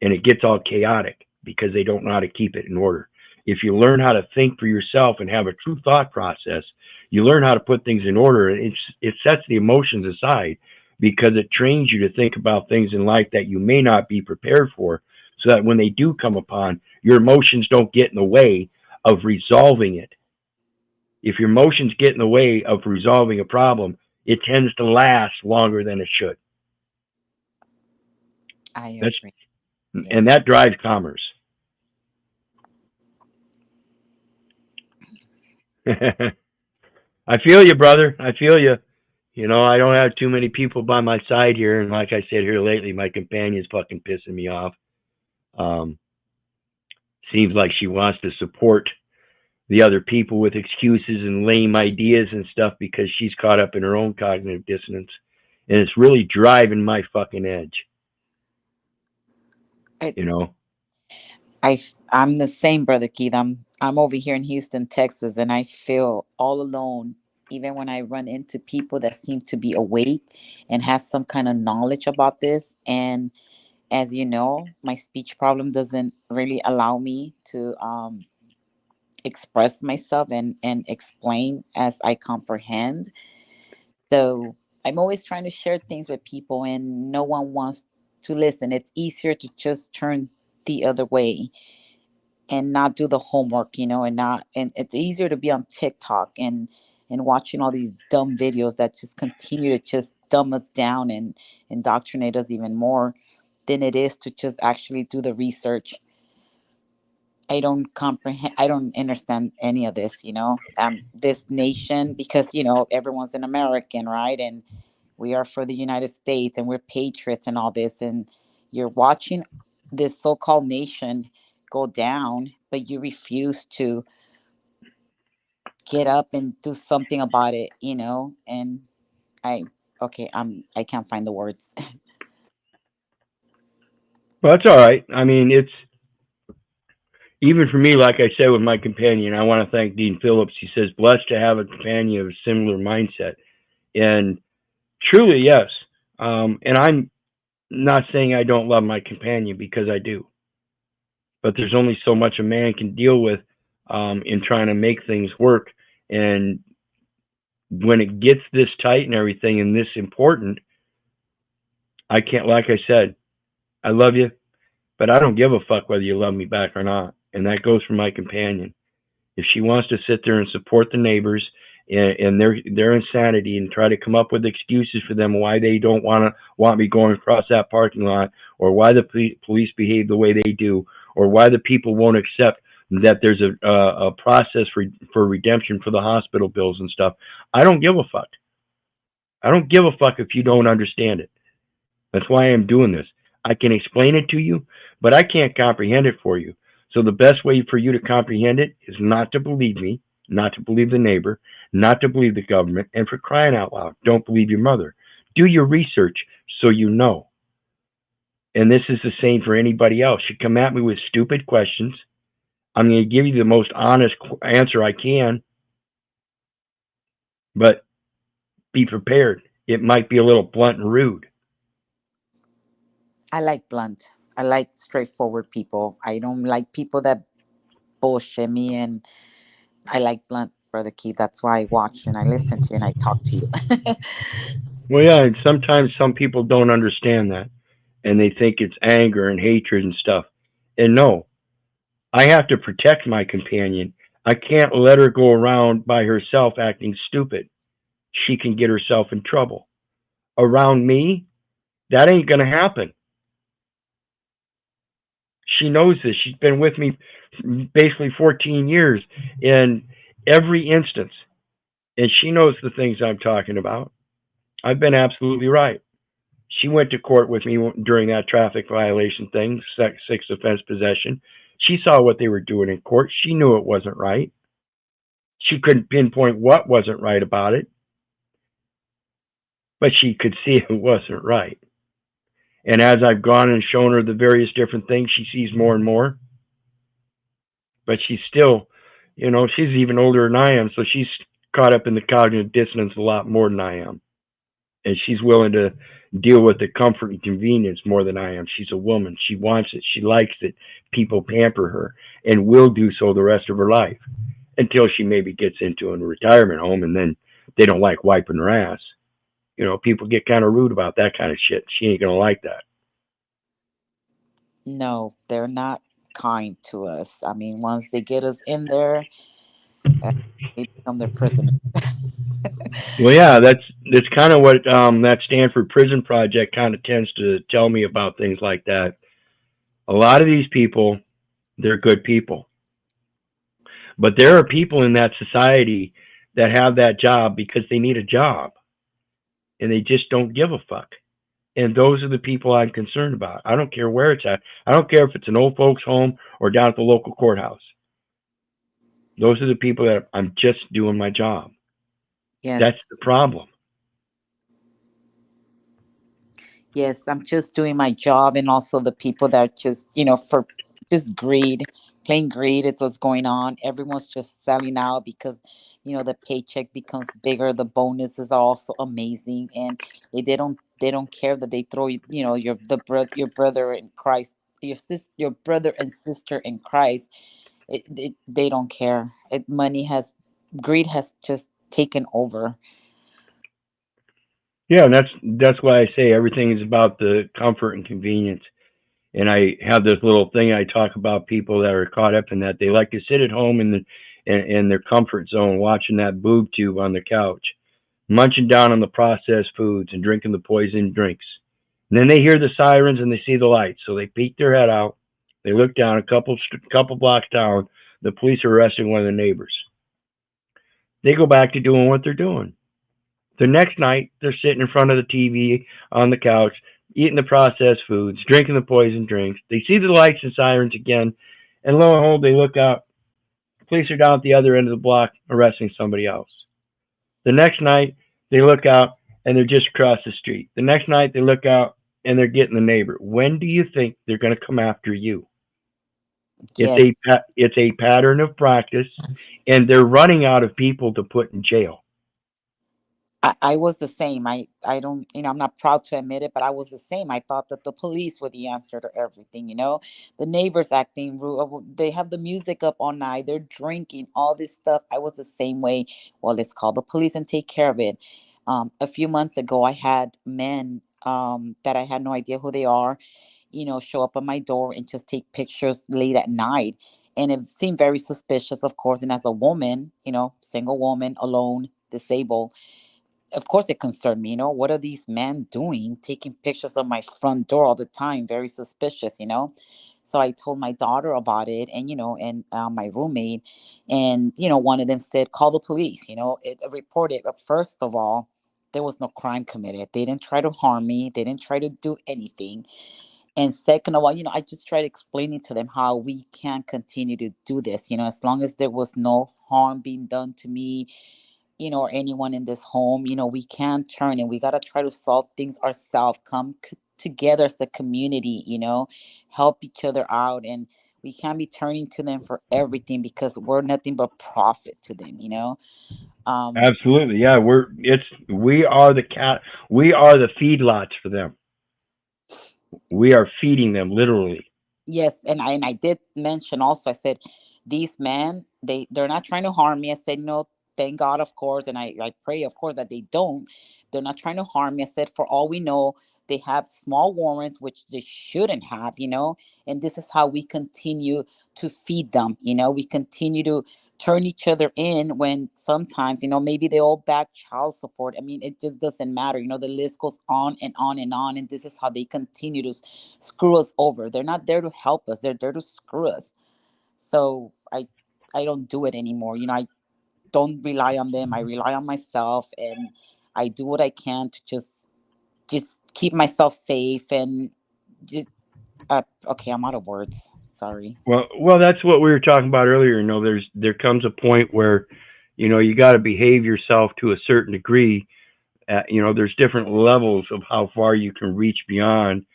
and it gets all chaotic because they don't know how to keep it in order. If you learn how to think for yourself and have a true thought process, you learn how to put things in order. It sets the emotions aside because it trains you to think about things in life that you may not be prepared for, so that when they do come upon, your emotions don't get in the way of resolving it. If your emotions get in the way of resolving a problem, it tends to last longer than it should. I That's agree. and Yes. that drives commerce. I feel you, brother. I feel you. You know, I don't have too many people by my side here, and like I said here lately, my companion's fucking pissing me off. Um, Seems like she wants to support the other people with excuses and lame ideas and stuff because she's caught up in her own cognitive dissonance, and it's really driving my fucking edge. I, You know, I'm the same, brother Keith. I'm over here in Houston, Texas, and I feel all alone. Even when I run into people that seem to be awake and have some kind of knowledge about this, and as you know, my speech problem doesn't really allow me to express myself and explain as I comprehend. So I'm always trying to share things with people, and no one wants to listen. It's easier to just turn the other way and not do the homework, and not, and it's easier to be on TikTok and watching all these dumb videos that just continue to just dumb us down and indoctrinate us even more than it is to just actually do the research. I don't comprehend. I don't understand any of this. This nation, because everyone's an American, right? And we are for the United States, and we're patriots and all this. And you're watching this so-called nation go down, but you refuse to get up and do something about it. And I, okay, I can't find the words. but that's all right. I mean, it's even for me. Like I said with my companion, I want to thank Dean Phillips. He says, "Blessed to have a companion of a similar mindset," and truly, yes. And I'm not saying I don't love my companion because I do, but there's only so much a man can deal with in trying to make things work. And when it gets this tight and everything and this important, I can't, like I said, I love you, but I don't give a fuck whether you love me back or not. And that goes for my companion. If she wants to sit there and support the neighbors and their insanity and try to come up with excuses for them why they don't want me going across that parking lot, or why the police behave the way they do, or why the people won't accept that there's a process for redemption for the hospital bills and stuff, I don't give a fuck. I don't give a fuck if you don't understand it. That's why I'm doing this. I can explain it to you, but I can't comprehend it for you. So the best way for you to comprehend it is not to believe me, not to believe the neighbor, not to believe the government, and for crying out loud, don't believe your mother. Do your research so you know. And this is the same for anybody else. You come at me with stupid questions. I'm going to give you the most honest answer I can, but be prepared. It might be a little blunt and rude. I like blunt. I like straightforward people. I don't like people that bullshit me, and I like blunt, brother Keith. That's why I watch and I listen to you and I talk to you. Well, yeah, and sometimes some people don't understand that, and they think it's anger and hatred and stuff. And no, I have to protect my companion. I can't let her go around by herself acting stupid. She can get herself in trouble. Around me, that ain't going to happen. She knows this. She's been with me basically 14 years in every instance, and she knows the things I'm talking about. I've been absolutely right. She went to court with me during that traffic violation thing, sixth offense possession. She saw what they were doing in court. She knew it wasn't right. She couldn't pinpoint what wasn't right about it, but she could see it wasn't right. And as I've gone and shown her the various different things, she sees more and more. But she's still, she's even older than I am, so she's caught up in the cognitive dissonance a lot more than I am. And she's willing to deal with the comfort and convenience more than I am. She's a woman. She wants it. She likes it. People pamper her and will do so the rest of her life until she maybe gets into a retirement home and then they don't like wiping her ass. People get kind of rude about that kind of shit. She ain't going to like that. No, they're not kind to us. I mean, once they get us in there, uh, they become their prisoner. Well, yeah, that's kind of what that Stanford Prison Project kind of tends to tell me about things like that. A lot of these people, they're good people, but there are people in that society that have that job because they need a job, and they just don't give a fuck. And those are the people I'm concerned about. I don't care where it's at. I don't care if it's an old folks home or down at the local courthouse. Those are the people that I'm just doing my job. That's Yes. the problem. Yes, I'm just doing my job, and also the people that just, for just greed, plain greed is what's going on. Everyone's just selling out because, the paycheck becomes bigger. The bonuses are also amazing, and they don't care that they throw you, your brother in Christ, your brother and sister in Christ. They don't care. Greed has just taken over. Yeah, and that's why I say everything is about the comfort and convenience. And I have this little thing I talk about people that are caught up in that. They like to sit at home in their comfort zone, watching that boob tube on the couch, munching down on the processed foods and drinking the poisoned drinks. And then they hear the sirens and they see the lights, so they peek their head out. They look down a couple blocks down. The police are arresting one of the neighbors. They go back to doing what they're doing. The next night, they're sitting in front of the TV on the couch, eating the processed foods, drinking the poison drinks. They see the lights and sirens again, and lo and behold, they look out. The police are down at the other end of the block arresting somebody else. The next night, they look out and they're just across the street. The next night, they look out and they're getting the neighbor. When do you think they're going to come after you? It's Yes. a pattern of practice, and they're running out of people to put in jail. I was the same. I don't, I'm not proud to admit it, but I was the same. I thought that the police were the answer to everything, The neighbors acting rude. They have the music up all night. They're drinking, all this stuff. I was the same way. Well, let's call the police and take care of it. A few months ago, I had men that I had no idea who they are, show up at my door and just take pictures late at night. And it seemed very suspicious, of course. And as a woman, single woman, alone, disabled, of course it concerned me. What are these men doing, taking pictures of my front door all the time? Very suspicious. So I told my daughter about it, and my roommate, and one of them said, call the police. It reported, but first of all, there was no crime committed. They didn't try to harm me. They didn't try to do anything. And second of all, I just tried explaining to them how we can't continue to do this, as long as there was no harm being done to me, or anyone in this home. We can't turn, and we got to try to solve things ourselves, come together as a community, help each other out. And we can't be turning to them for everything because we're nothing but profit to them. um Absolutely, yeah. We are the feedlots for them. We are feeding them literally. Yes, and I did mention also. I said, these men, they're not trying to harm me. I said, no, thank God, of course, and I pray, of course, that they don't. They're not trying to harm me. I said, for all we know, they have small warrants, which they shouldn't have. And this is how we continue to feed them. We continue to turn each other in when sometimes, maybe they all back child support. I mean, it just doesn't matter. The list goes on and on and on, and this is how they continue to screw us over. They're not there to help us. They're there to screw us. So I don't do it anymore. I don't rely on them. I rely on myself, and I do what I can to just keep myself safe and just, okay, I'm out of words. Sorry. Well, that's what we were talking about earlier. You know, there comes a point where, you know, you got to behave yourself to a certain degree. You know, there's different levels of how far you can reach beyond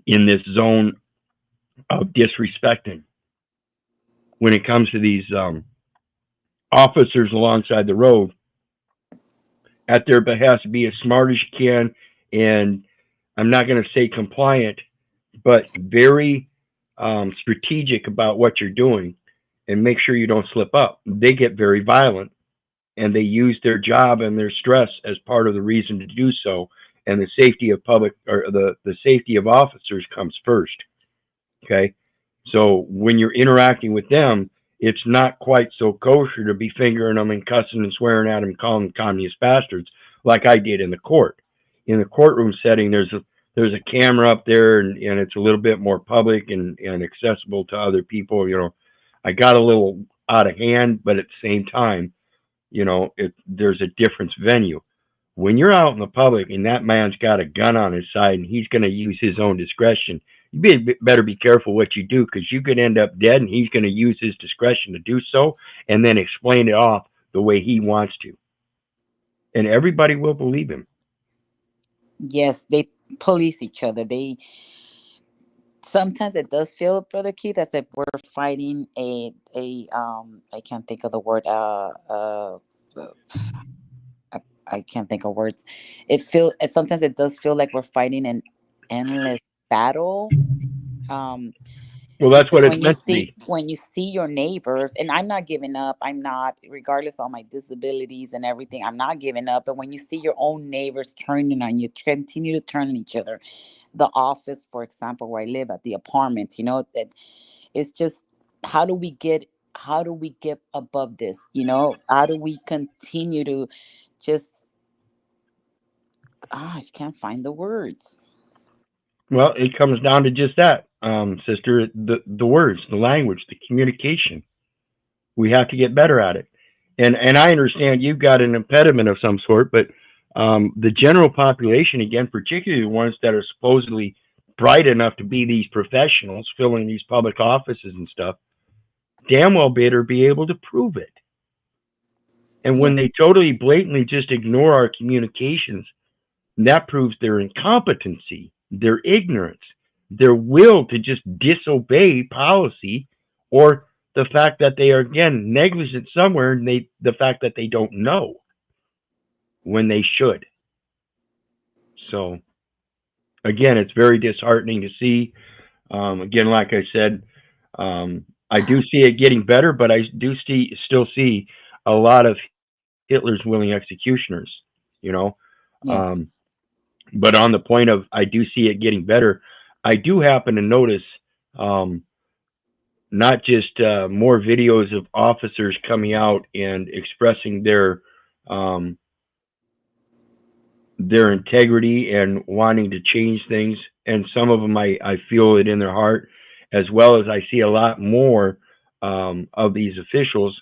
in this zone of disrespecting when it comes to these officers alongside the road. At their behest, be as smart as you can, and I'm not going to say compliant, but very strategic about what you're doing, and make sure you don't slip up. They get very violent, and they use their job and their stress as part of the reason to do so. And the safety of public, or the safety of officers, comes first. Okay, so when you're interacting with them, it's not quite so kosher to be fingering them and cussing and swearing at them and calling them communist bastards like I did in the court. In the courtroom setting, there's a camera up there, and it's a little bit more public and accessible to other people. You know, I got a little out of hand, but at the same time, you know, there's a difference venue. When you're out in the public and that man's got a gun on his side and he's going to use his own discretion, better be careful what you do, because you could end up dead and he's going to use his discretion to do so and then explain it off the way he wants to. And everybody will believe him. Yes, they police each other. They sometimes it does feel, Brother Keith, as if we're fighting I can't think of the word I can't think of words. Sometimes it does feel like we're fighting an endless battle. Um, Well, that's because what it's meant to be. when you see your neighbors, and I'm not giving up. I'm not, regardless of my disabilities and everything. I'm not giving up. But when you see your own neighbors turning on you, continue to turn on each other. The office, for example, where I live, at the apartments, you know, that it's just, how do we get above this? You know, how do we continue to just, I can't find the words. Well, it comes down to just that, sister. The words, the language, the communication. We have to get better at it. And I understand you've got an impediment of some sort, but the general population, again, particularly the ones that are supposedly bright enough to be these professionals filling these public offices and stuff, damn well better be able to prove it. And Yeah. when they totally blatantly just ignore our communications, that proves their incompetency, their ignorance, their will to just disobey policy, or the fact that they are, again, negligent somewhere, and the fact that they don't know when they should. So again, it's very disheartening to see. Again, like I said, I do see it getting better, but I do still see a lot of Hitler's willing executioners, you know. Yes. But on the point of, I do see it getting better, I do happen to notice not just more videos of officers coming out and expressing their integrity and wanting to change things, and some of them I feel it in their heart, as well as I see a lot more of these officials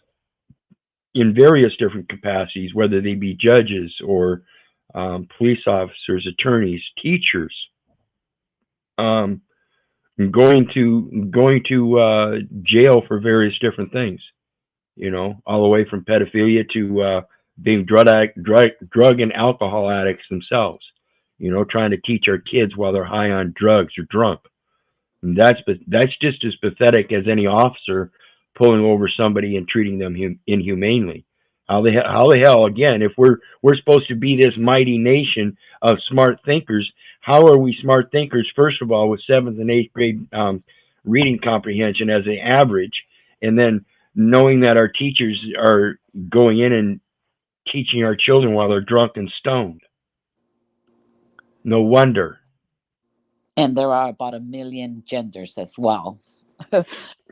in various different capacities, whether they be judges or police officers, attorneys, teachers, going to jail for various different things. You know, all the way from pedophilia to being drug and alcohol addicts themselves. You know, trying to teach our kids while they're high on drugs or drunk. And that's just as pathetic as any officer pulling over somebody and treating them inhumanely. How the hell, again, if we're supposed to be this mighty nation of smart thinkers, how are we smart thinkers, first of all, with 7th and 8th grade reading comprehension as an average, and then knowing that our teachers are going in and teaching our children while they're drunk and stoned? No wonder. And there are about 1 million genders as well.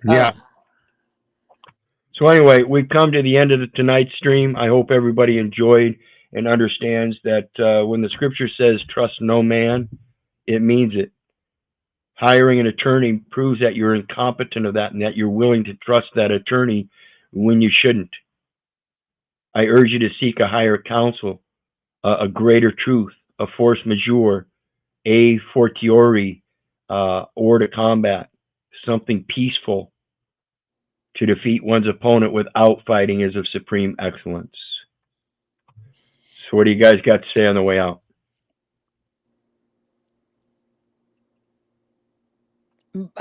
Yeah. So anyway, we've come to the end of tonight's stream. I hope everybody enjoyed and understands that when the scripture says trust no man, it means it. Hiring an attorney proves that you're incompetent of that and that you're willing to trust that attorney when you shouldn't. I urge you to seek a higher counsel a greater truth, a force majeure, a fortiori, or to combat, something peaceful to defeat one's opponent without fighting is of supreme excellence. So what do you guys got to say on the way out?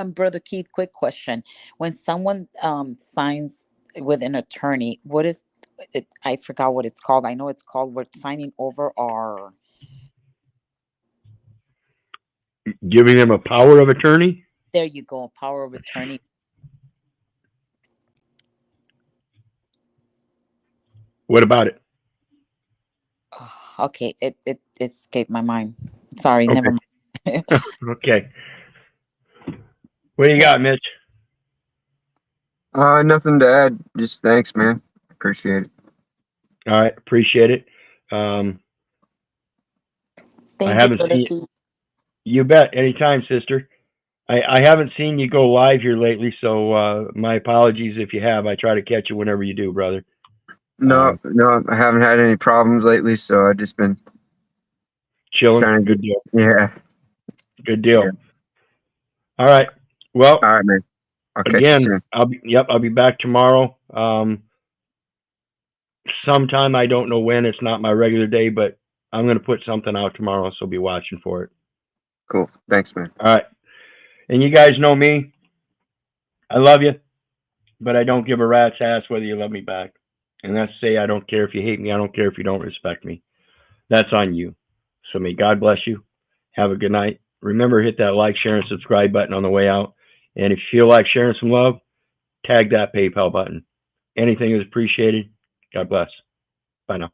Brother Keith, quick question. When someone signs with an attorney, what is it? I forgot what it's called. I know it's called we're signing over our. Giving them a power of attorney? There you go, power of attorney. What about it? Okay, it escaped my mind. Sorry, Okay. never mind. Okay. What do you got, Mitch? Nothing to add. Just thanks, man. Appreciate it. All right, appreciate it. I Thank you, haven't Brother seen Keith. you. Bet anytime, sister. I haven't seen you go live here lately, so my apologies if you have. I try to catch you whenever you do, brother. No, I haven't had any problems lately, so I've just been Chilling. trying to Good deal. Yeah. Good deal. Yeah. All right. Well, All right, man. I'll catch you again, soon. I'll be back tomorrow. Sometime, I don't know when. It's not my regular day, but I'm going to put something out tomorrow, so be watching for it. Cool. Thanks, man. All right. And you guys know me. I love you, but I don't give a rat's ass whether you love me back. And that's say I don't care if you hate me. I don't care if you don't respect me. That's on you. So may God bless you. Have a good night. Remember, hit that like, share, and subscribe button on the way out. And if you feel like sharing some love, tag that PayPal button. Anything is appreciated. God bless. Bye now.